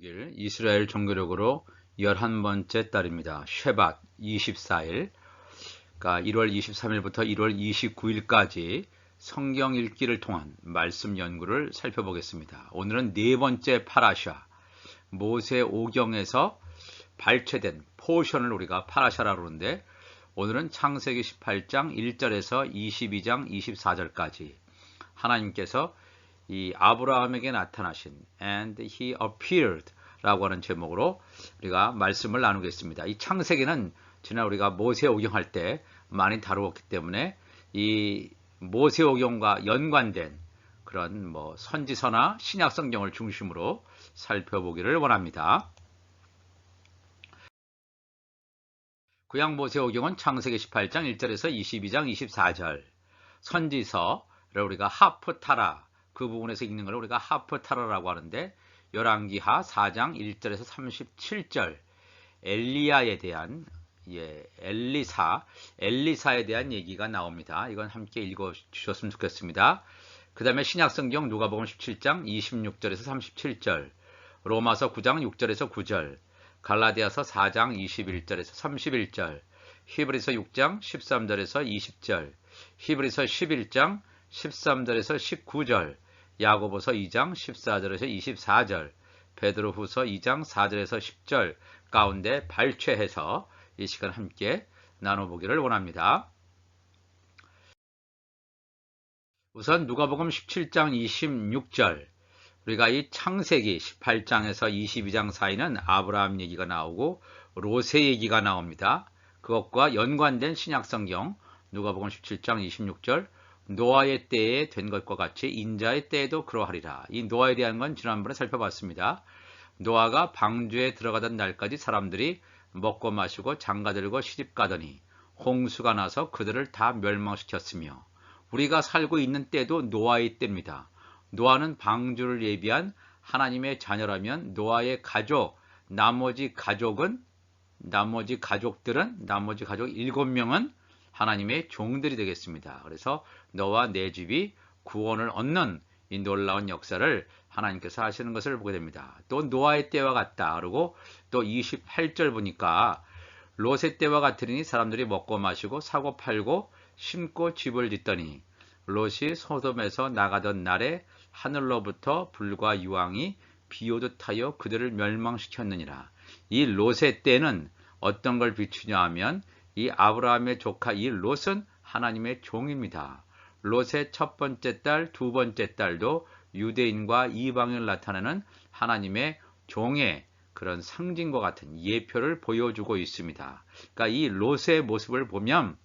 6일 이스라엘 종교력으로 11번째 달입니다. 쉐밧 24일, 그러니까 1월 23일부터 1월 29일까지 성경 읽기를 통한 말씀 연구를 살펴보겠습니다. 오늘은 네 번째 파라샤, 모세 오경에서 발췌된 포션을 우리가 파라샤라고 하는데, 오늘은 창세기 18장 1절에서 22장 24절까지 하나님께서 이 아브라함에게 나타나신 And He Appeared 라고 하는 제목으로 우리가 말씀을 나누겠습니다. 이 창세기는 지난 우리가 모세오경할 때 많이 다루었기 때문에 이 모세오경과 연관된 그런 선지서나 신약성경을 중심으로 살펴보기를 원합니다. 구약 모세오경은 창세기 18장 1절에서 22장 24절, 선지서를 우리가 하프타라, 그 부분에서 읽는 걸 우리가 하프타라라고 하는데, 열왕기하 4장 1절에서 37절, 엘리야에 대한 엘리사에 대한 얘기가 나옵니다. 이건 함께 읽어 주셨으면 좋겠습니다. 그 다음에 신약성경 누가복음 17장 26절에서 37절, 로마서 9장 6절에서 9절, 갈라디아서 4장 21절에서 31절, 히브리서 6장 13절에서 20절, 히브리서 11장 13절에서 19절, 야고보서 2장 14절에서 24절, 베드로후서 2장 4절에서 10절 가운데 발췌해서 이 시간 함께 나눠보기를 원합니다. 우선 누가복음 17장 26절, 우리가 이 창세기 18장에서 22장 사이는 아브라함 얘기가 나오고 롯의 얘기가 나옵니다. 그것과 연관된 신약성경 누가복음 17장 26절, 노아의 때에 된 것과 같이 인자의 때에도 그러하리라. 이 노아에 대한 건 지난번에 살펴봤습니다. 노아가 방주에 들어가던 날까지 사람들이 먹고 마시고 장가들고 시집가더니 홍수가 나서 그들을 다 멸망시켰으며, 우리가 살고 있는 때도 노아의 때입니다. 노아는 방주를 예비한 하나님의 자녀라면 노아의 가족, 나머지 가족 7명은 하나님의 종들이 되겠습니다. 그래서 너와 내 집이 구원을 얻는 이 놀라운 역사를 하나님께서 하시는 것을 보게 됩니다. 또 노아의 때와 같다. 그리고 또 28절 보니까 롯의 때와 같으니 사람들이 먹고 마시고 사고 팔고 심고 집을 짓더니 롯이 소돔에서 나가던 날에 하늘로부터 불과 유황이 비오듯 하여 그들을 멸망시켰느니라. 이 롯의 때는 어떤 걸 비추냐 하면 이 아브라함의 조카 이 롯은 하나님의 종입니다. 롯의 첫 번째 딸, 두 번째 딸도 유대인과 이방인을 나타내는 하나님의 종의 그런 상징과 같은 예표를 보여주고 있습니다. 그러니까 이 롯의 모습을 보면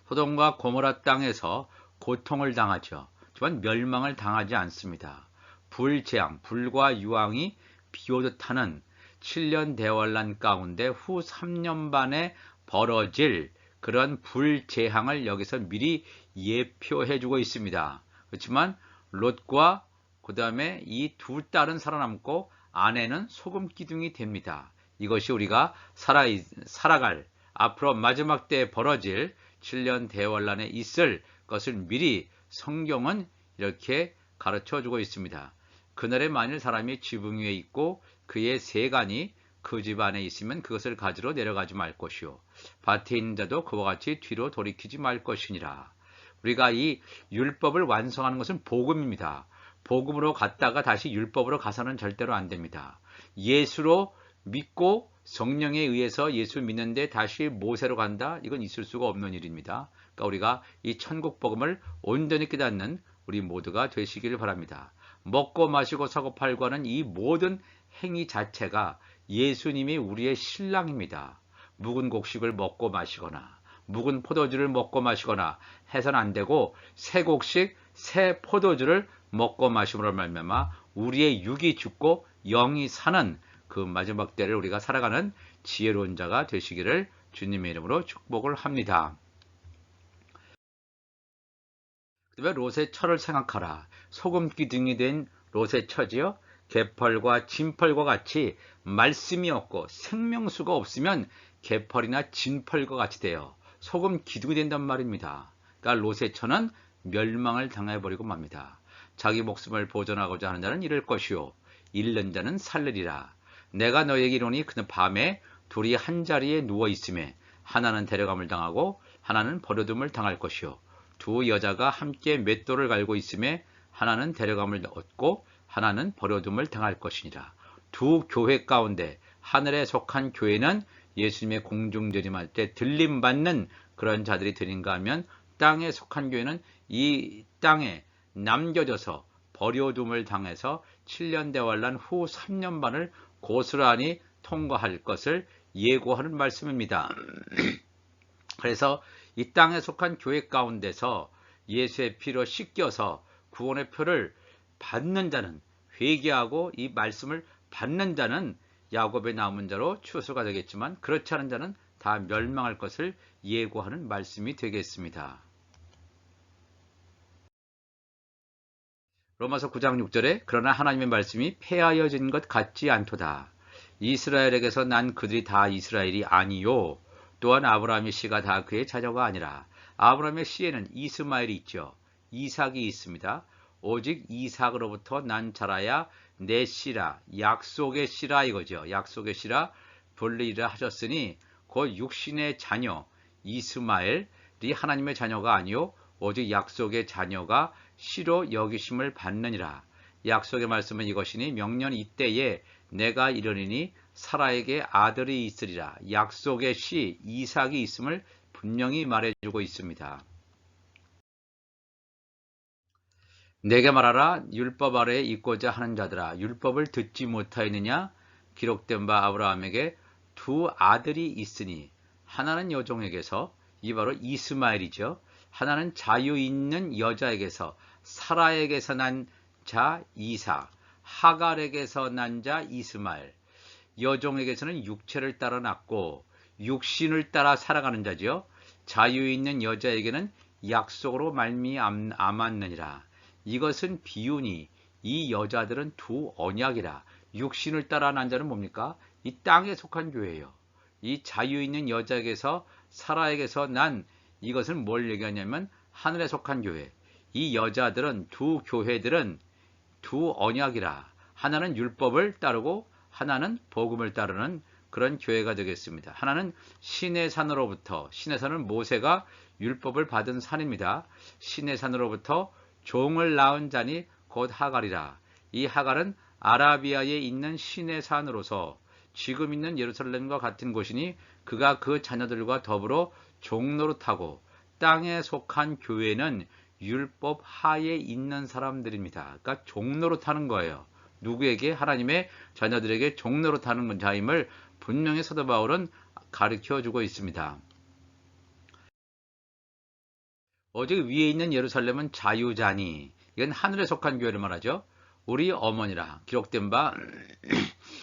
소돔과 고모라 땅에서 고통을 당하죠. 하지만 멸망을 당하지 않습니다. 불재앙, 불과 유황이 비오듯 하는 7년 대환란 가운데 후 3년 반에 벌어질 그런 불재앙을 여기서 미리 예표해 주고 있습니다. 그렇지만 롯과 그 다음에 이 두 딸은 살아남고 아내는 소금 기둥이 됩니다. 이것이 우리가 살아갈 앞으로 마지막 때에 벌어질 7년 대환란에 있을 것을 미리 성경은 이렇게 가르쳐 주고 있습니다. 그날에 만일 사람이 지붕 위에 있고 그의 세간이 그 집 안에 있으면 그것을 가지러 내려가지 말 것이요, 밭에 있는 자도 그와 같이 뒤로 돌이키지 말 것이니라. 우리가 이 율법을 완성하는 것은 복음입니다. 복음으로 갔다가 다시 율법으로 가서는 절대로 안 됩니다. 예수로 믿고 성령에 의해서 예수 믿는데 다시 모세로 간다? 이건 있을 수가 없는 일입니다. 그러니까 우리가 이 천국 복음을 온전히 깨닫는 우리 모두가 되시기를 바랍니다. 먹고 마시고 사고 팔고 하는 이 모든 행위 자체가 예수님이 우리의 신랑입니다. 묵은 곡식을 먹고 마시거나 묵은 포도주를 먹고 마시거나 해서는 안 되고, 새 곡식, 새 포도주를 먹고 마심으로 말미암아 우리의 육이 죽고 영이 사는 그 마지막 때를 우리가 살아가는 지혜로운 자가 되시기를 주님의 이름으로 축복을 합니다. 그 다음에 롯의 처를 생각하라. 소금 기둥이 된 롯의 처지요, 개펄과 진펄과 같이 말씀이 없고 생명수가 없으면 개펄이나 진펄과 같이 돼요. 소금 기둥이 된단 말입니다. 그러니까 롯의 처는 멸망을 당해버리고 맙니다. 자기 목숨을 보존하고자 하는 자는 이럴 것이요, 잃는 자는 살리리라. 내가 너에게 이르노니 그는 밤에 둘이 한 자리에 누워 있음에 하나는 데려감을 당하고 하나는 버려둠을 당할 것이요 두 여자가 함께 맷돌을 갈고 있음에 하나는 데려감을 얻고 하나는 버려둠을 당할 것이니라. 두 교회 가운데 하늘에 속한 교회는 예수님의 공중재림할 때 들림받는 그런 자들이 되는가 하면 땅에 속한 교회는 이 땅에 남겨져서 버려둠을 당해서 7년 대환란 후 3년 반을 고스란히 통과할 것을 예고하는 말씀입니다. 그래서 이 땅에 속한 교회 가운데서 예수의 피로 씻겨서 구원의 표를 받는 자는, 회개하고 이 말씀을 받는 자는 야곱의 남은 자로 추수가 되겠지만 그렇지 않은 자는 다 멸망할 것을 예고하는 말씀이 되겠습니다. 로마서 9장 6절에 그러나 하나님의 말씀이 폐하여진 것 같지 않도다. 이스라엘에게서 난 그들이 다 이스라엘이 아니요 또한 아브라함의 씨가 다 그의 자녀가 아니라 아브라함의 씨에는 이스마엘이 있죠. 이삭이 있습니다. 오직 이삭으로부터 난 자라야 내 씨라 약속의 씨라 이거죠. 약속의 씨라 불리리라 하셨으니 곧 육신의 자녀 이스마엘이 하나님의 자녀가 아니요 오직 약속의 자녀가 씨로 여기심을 받느니라. 약속의 말씀은 이것이니 명년 이때에 내가 이르리니 사라에게 아들이 있으리라. 약속의 씨 이삭이 있음을 분명히 말해주고 있습니다. 내게 말하라 율법 아래에 있고자 하는 자들아 율법을 듣지 못하였느냐 기록된 바 아브라함에게 두 아들이 있으니 하나는 여종에게서 이 바로 이스마엘이죠. 하나는 자유 있는 여자에게서 사라에게서 난 자 이삭, 하갈에게서 난 자 이스마엘. 여종에게서는 육체를 따라 낳고 육신을 따라 살아가는 자죠. 자유 있는 여자에게는 약속으로 말미암았느니라. 이것은 비유니 이 여자들은 두 언약이라. 육신을 따라 난 자는 뭡니까? 이 땅에 속한 교회예요. 이 자유 있는 여자에게서 사라에게서 난 이것은 뭘 얘기하냐면 하늘에 속한 교회. 이 여자들은 두 교회들은 두 언약이라. 하나는 율법을 따르고 하나는 복음을 따르는 그런 교회가 되겠습니다. 하나는 신의 산으로부터 신의 산은 모세가 율법을 받은 산입니다. 신의 산으로부터 종을 낳은 자니 곧 하갈이라. 이 하갈은 아라비아에 있는 신의 산으로서 지금 있는 예루살렘과 같은 곳이니 그가 그 자녀들과 더불어 종노릇하고 땅에 속한 교회는 율법 하에 있는 사람들입니다. 그러니까 종노릇하는 거예요. 누구에게? 하나님의 자녀들에게 종노릇하는 자임을 분명히 사도 바울은 가르쳐주고 있습니다. 오직 위에 있는 예루살렘은 자유자니 이건 하늘에 속한 교회를 말하죠. 우리 어머니라 기록된 바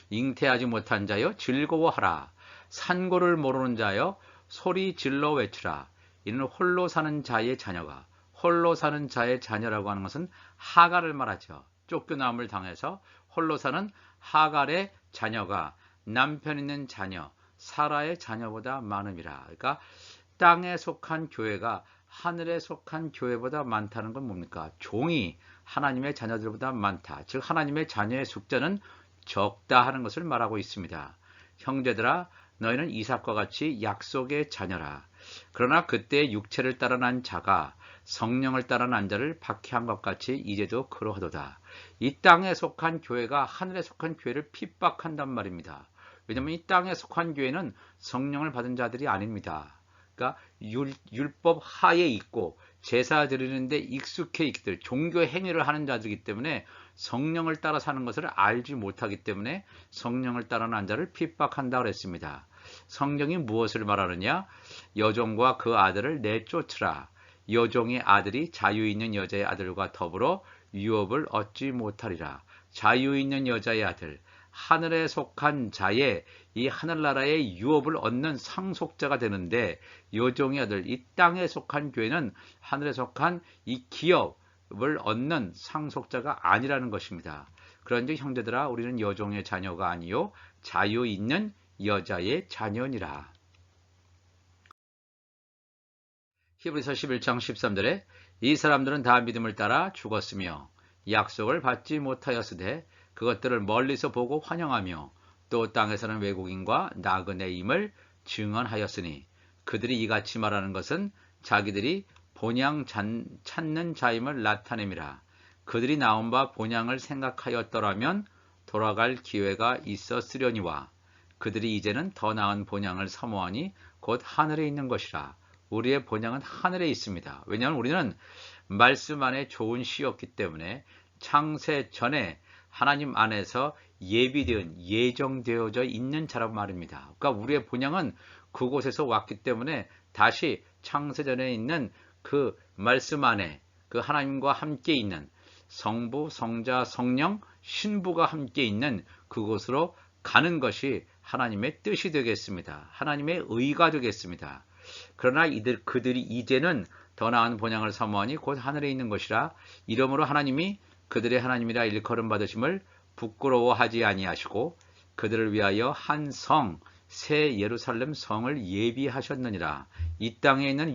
잉태하지 못한 자여 즐거워하라. 산고를 모르는 자여 소리 질러 외치라. 이는 홀로 사는 자의 자녀가 홀로 사는 자의 자녀라고 하는 것은 하갈을 말하죠. 쫓겨남을 당해서 홀로 사는 하갈의 자녀가 남편 있는 자녀 사라의 자녀보다 많음이라. 그러니까 땅에 속한 교회가 하늘에 속한 교회보다 많다는 건 뭡니까? 종이 하나님의 자녀들보다 많다. 즉 하나님의 자녀의 숫자는 적다 하는 것을 말하고 있습니다. 형제들아 너희는 이삭과 같이 약속의 자녀라. 그러나 그때 육체를 따라 난 자가 성령을 따라 난 자를 박해한 것 같이 이제도 그러하도다. 이 땅에 속한 교회가 하늘에 속한 교회를 핍박한단 말입니다. 왜냐하면 이 땅에 속한 교회는 성령을 받은 자들이 아닙니다. 그러니까 율법 하에 있고 제사 드리는데 익숙해 있들 종교 행위를 하는 자들이기 때문에 성령을 따라 사는 것을 알지 못하기 때문에 성령을 따라 난 자를 핍박한다고 했습니다. 성경이 무엇을 말하느냐? 여종과 그 아들을 내쫓으라. 여종의 아들이 자유 있는 여자의 아들과 더불어 유업을 얻지 못하리라. 자유 있는 여자의 아들, 하늘에 속한 자의 이 하늘나라의 유업을 얻는 상속자가 되는데 여종의 아들, 이 땅에 속한 교회는 하늘에 속한 이 기업을 얻는 상속자가 아니라는 것입니다. 그런즉 형제들아 우리는 여종의 자녀가 아니요 자유 있는 여자의 자녀니라. 히브리서 11장 13절에 이 사람들은 다 믿음을 따라 죽었으며 약속을 받지 못하였으되 그것들을 멀리서 보고 환영하며 또 땅에서는 외국인과 나그네임을 증언하였으니 그들이 이같이 말하는 것은 자기들이 본향 찾는 자임을 나타냄이라. 그들이 나온 바 본향을 생각하였더라면 돌아갈 기회가 있었으려니와 그들이 이제는 더 나은 본향을 사모하니 곧 하늘에 있는 것이라. 우리의 본향은 하늘에 있습니다. 왜냐하면 우리는 말씀 안에 좋은 씨였기 때문에 창세 전에 하나님 안에서 예비되은 예정되어져 있는 자란 말입니다. 그러니까 우리의 본향은 그곳에서 왔기 때문에 다시 창세전에 있는 그 말씀 안에 그 하나님과 함께 있는 성부, 성자, 성령, 신부가 함께 있는 그곳으로 가는 것이 하나님의 뜻이 되겠습니다. 하나님의 의가 되겠습니다. 그러나 그들이 이제는 더 나은 본향을 사모하니 곧 하늘에 있는 것이라. 이러므로 하나님이 그들의 하나님이라 일컬음 받으심을 부끄러워하지 아니하시고 그들을 위하여 한 성, 새 예루살렘 성을 예비하셨느니라. 이 땅에 있는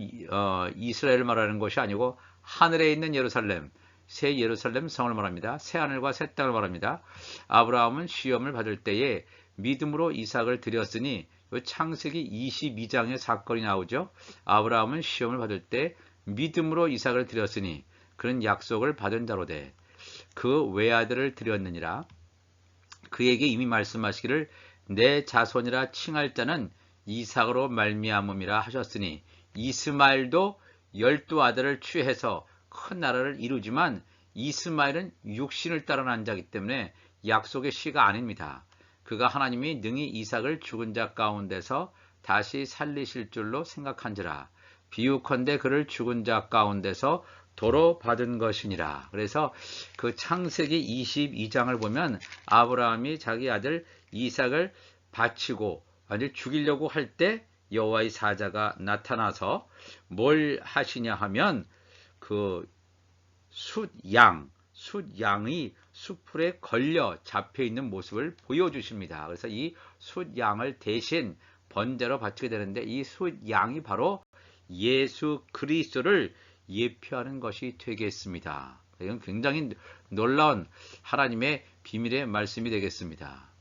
이스라엘을 말하는 것이 아니고 하늘에 있는 예루살렘, 새 예루살렘 성을 말합니다. 새 하늘과 새 땅을 말합니다. 아브라함은 시험을 받을 때에 믿음으로 이삭을 드렸으니 창세기 22장의 사건이 나오죠. 아브라함은 시험을 받을 때 믿음으로 이삭을 드렸으니 그는 약속을 받은 자로되 그 외아들을 드렸느니라. 그에게 이미 말씀하시기를 내 자손이라 칭할 자는 이삭으로 말미암음이라 하셨으니 이스마엘도 12아들을 취해서 큰 나라를 이루지만 이스마엘은 육신을 따라 난 자이기 때문에 약속의 씨가 아닙니다. 그가 하나님이 능히 이삭을 죽은 자 가운데서 다시 살리실 줄로 생각한지라. 비유컨대 그를 죽은 자 가운데서 도로 받은 것이니라. 그래서 그 창세기 22장을 보면 아브라함이 자기 아들 이삭을 바치고 아니 죽이려고 할 때 여호와의 사자가 나타나서 뭘 하시냐 하면 그 숫양이 숫풀에 걸려 잡혀 있는 모습을 보여주십니다. 그래서 이 숫양을 대신 번제로 바치게 되는데 이 숫양이 바로 예수 그리스도를 예표하는 것이 되겠습니다. 이건 굉장히 놀라운 하나님의 비밀의 말씀이 되겠습니다.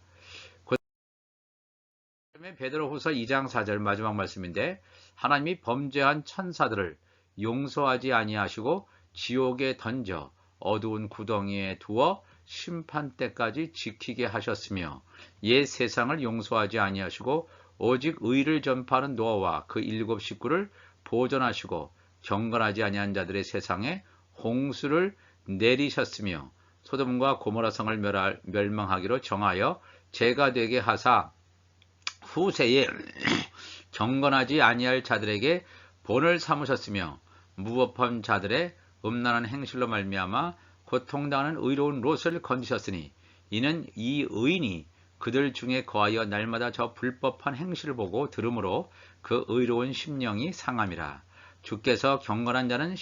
그다음에 베드로후서 2장 4절 마지막 말씀인데 하나님이 범죄한 천사들을 용서하지 아니하시고 지옥에 던져 어두운 구덩이에 두어 심판 때까지 지키게 하셨으며 옛 세상을 용서하지 아니하시고 오직 의를 전파하는 노아와 그 7 식구를 보존하시고 경건하지 아니한 자들의 세상에 홍수를 내리셨으며 소돔과 고모라 성을 멸망하기로 정하여 죄가 되게 하사 후세에 경건하지 아니할 자들에게 본을 삼으셨으며 무법한 자들의 음란한 행실로 말미암아 고통당하는 의로운 롯을 건지셨으니 이는 이 의인이 그들 중에 거하여 날마다 저 불법한 행실을 보고 들으므로 그 의로운 심령이 상함이라. 주께서 경건한 자는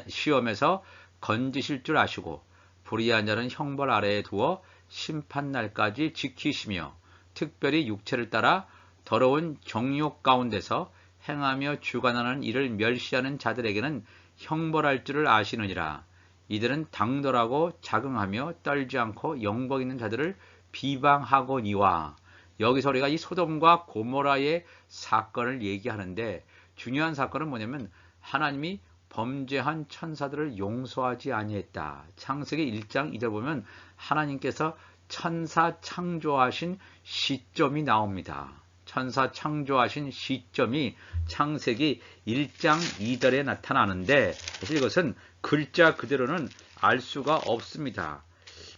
시험에서 건지실 줄 아시고 불의한 자는 형벌 아래에 두어 심판날까지 지키시며 특별히 육체를 따라 더러운 정욕 가운데서 행하며 주관하는 이를 멸시하는 자들에게는 형벌할 줄을 아시느니라. 이들은 당돌하고 자긍하며 떨지 않고 영광 있는 자들을 비방하거니와. 여기서 우리가 이 소돔과 고모라의 사건을 얘기하는데 중요한 사건은 뭐냐면 하나님이 범죄한 천사들을 용서하지 아니했다. 창세기 1장 2절 보면 하나님께서 천사 창조하신 시점이 나옵니다. 천사 창조하신 시점이 창세기 1장 2절에 나타나는데 사실 이것은 글자 그대로는 알 수가 없습니다.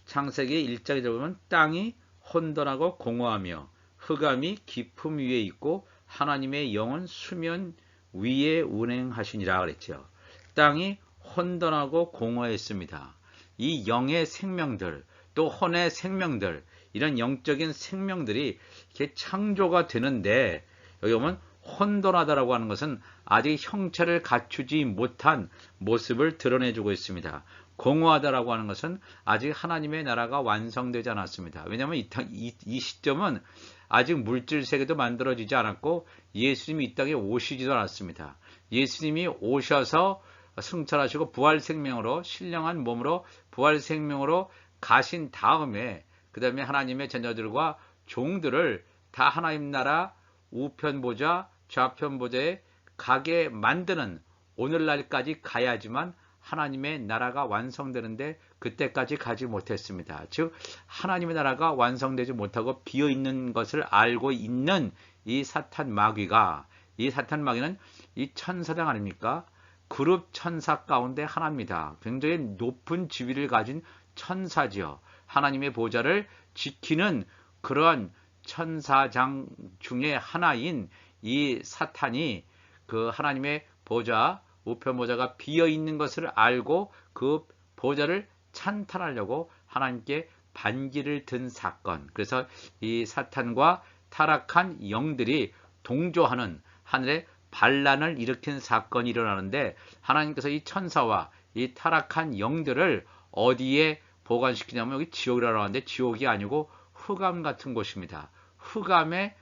창세기 1장 2절 보면 땅이 혼돈하고 공허하며 흑암이 깊음 위에 있고 하나님의 영은 수면 위에 운행하시니라 그랬죠. 땅이 혼돈하고 공허했습니다. 이 영의 생명들 또 혼의 생명들 이런 영적인 생명들이 이렇게 창조가 되는데 여기 보면 혼돈하다라고 하는 것은 아직 형체를 갖추지 못한 모습을 드러내주고 있습니다. 공허하다라고 하는 것은 아직 하나님의 나라가 완성되지 않았습니다. 왜냐하면 이 시점은 아직 물질 세계도 만들어지지 않았고 예수님이 이 땅에 오시지도 않았습니다. 예수님이 오셔서 승천하시고 부활 생명으로 신령한 몸으로 부활 생명으로 가신 다음에 그 다음에 하나님의 자녀들과 종들을 다 하나님 나라 우편 보좌, 좌편 보좌에 가게 만드는 오늘날까지 가야지만 하나님의 나라가 완성되는데 그때까지 가지 못했습니다. 즉 하나님의 나라가 완성되지 못하고 비어있는 것을 알고 있는 이 사탄 마귀가, 이 사탄 마귀는 이 천사당 아닙니까? 그룹 천사 가운데 하나입니다. 굉장히 높은 지위를 가진 천사지요. 하나님의 보좌를 지키는 그러한 천사장 중에 하나인 이 사탄이 그 하나님의 보좌, 우편 보좌가 비어 있는 것을 알고 그 보좌를 찬탈하려고 하나님께 반기를 든 사건. 그래서 이 사탄과 타락한 영들이 동조하는 하늘에 반란을 일으킨 사건이 일어나는데, 하나님께서 이 천사와 이 타락한 영들을 어디에 보관시키냐면 여기 지옥이라고 하는데 지옥이 아니고 흑암 같은 곳입니다. 흑암에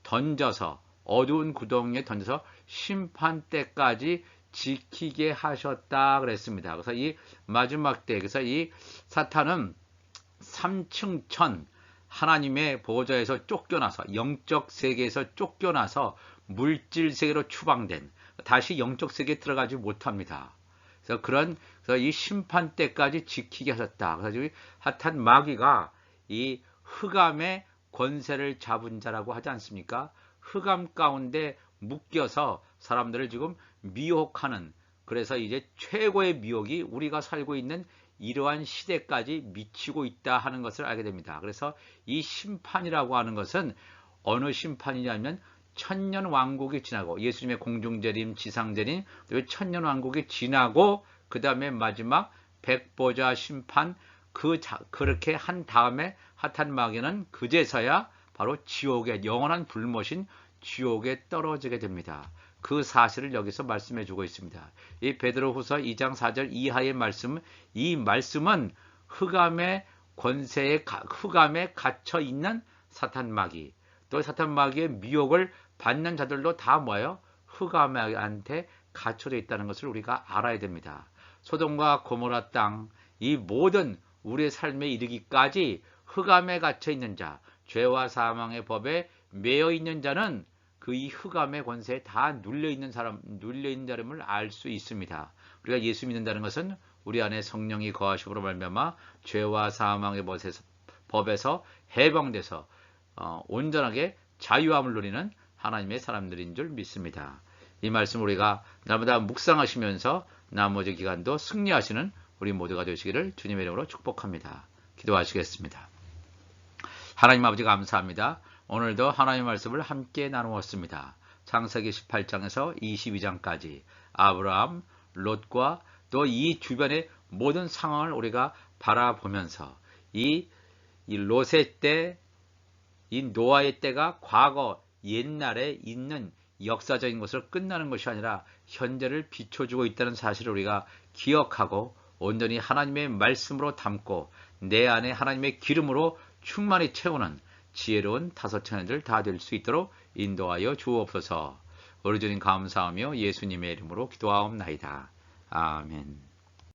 던져서, 어두운 구덩이에 던져서 심판 때까지 지키게 하셨다 그랬습니다. 그래서 이 마지막 때, 그래서 이 사탄은 3층 천 하나님의 보좌에서 쫓겨나서, 영적 세계에서 쫓겨나서 물질 세계로 추방된, 다시 영적 세계에 들어가지 못합니다. 그래서 이 심판 때까지 지키게 하셨다. 그래서 이 사탄 마귀가 이 흑암의 권세를 잡은 자라고 하지 않습니까? 흑암 가운데 묶여서 사람들을 지금 미혹하는, 그래서 이제 최고의 미혹이 우리가 살고 있는 이러한 시대까지 미치고 있다 하는 것을 알게 됩니다. 그래서 이 심판이라고 하는 것은 어느 심판이냐면 천년 왕국이 지나고, 예수님의 공중재림, 지상재림, 천년 왕국이 지나고 그 다음에 마지막 백보자 심판, 그렇게 한 다음에 사탄 마귀는 그제서야 바로 지옥에, 영원한 불못인 지옥에 떨어지게 됩니다. 그 사실을 여기서 말씀해 주고 있습니다. 이 베드로후서 2장 4절 이하의 말씀, 이 말씀은 흑암의 권세에, 흑암에 갇혀 있는 사탄 마귀, 또 사탄 마귀의 미혹을 받는 자들도 다 뭐예요? 흑암한테 갇혀져 있다는 것을 우리가 알아야 됩니다. 소돔과 고모라 땅, 이 모든 우리의 삶에 이르기까지 흑암에 갇혀 있는 자, 죄와 사망의 법에 매여 있는 자는 그 이 흑암의 권세에 다 눌려 있는 사람을 알 수 있습니다. 우리가 예수 믿는다는 것은 우리 안에 성령이 거하심으로 말미암아 죄와 사망의 법에서 해방돼서 온전하게 자유함을 누리는 하나님의 사람들인 줄 믿습니다. 이 말씀 우리가 날마다 묵상하시면서 나머지 기간도 승리하시는 우리 모두가 되시기를 주님의 이름으로 축복합니다. 기도하시겠습니다. 하나님 아버지 감사합니다. 오늘도 하나님의 말씀을 함께 나누었습니다. 창세기 18장에서 22장까지 아브라함, 롯과 또 이 주변의 모든 상황을 우리가 바라보면서 이 롯의 때, 이 노아의 때가 과거 옛날에 있는 역사적인 것을 끝나는 것이 아니라 현재를 비춰주고 있다는 사실을 우리가 기억하고 온전히 하나님의 말씀으로 담고 내 안에 하나님의 기름으로 충만히 채우는 지혜로운 다섯 청년들 다 될 수 있도록 인도하여 주옵소서. 우리 주님 감사하며 예수님의 이름으로 기도하옵나이다. 아멘.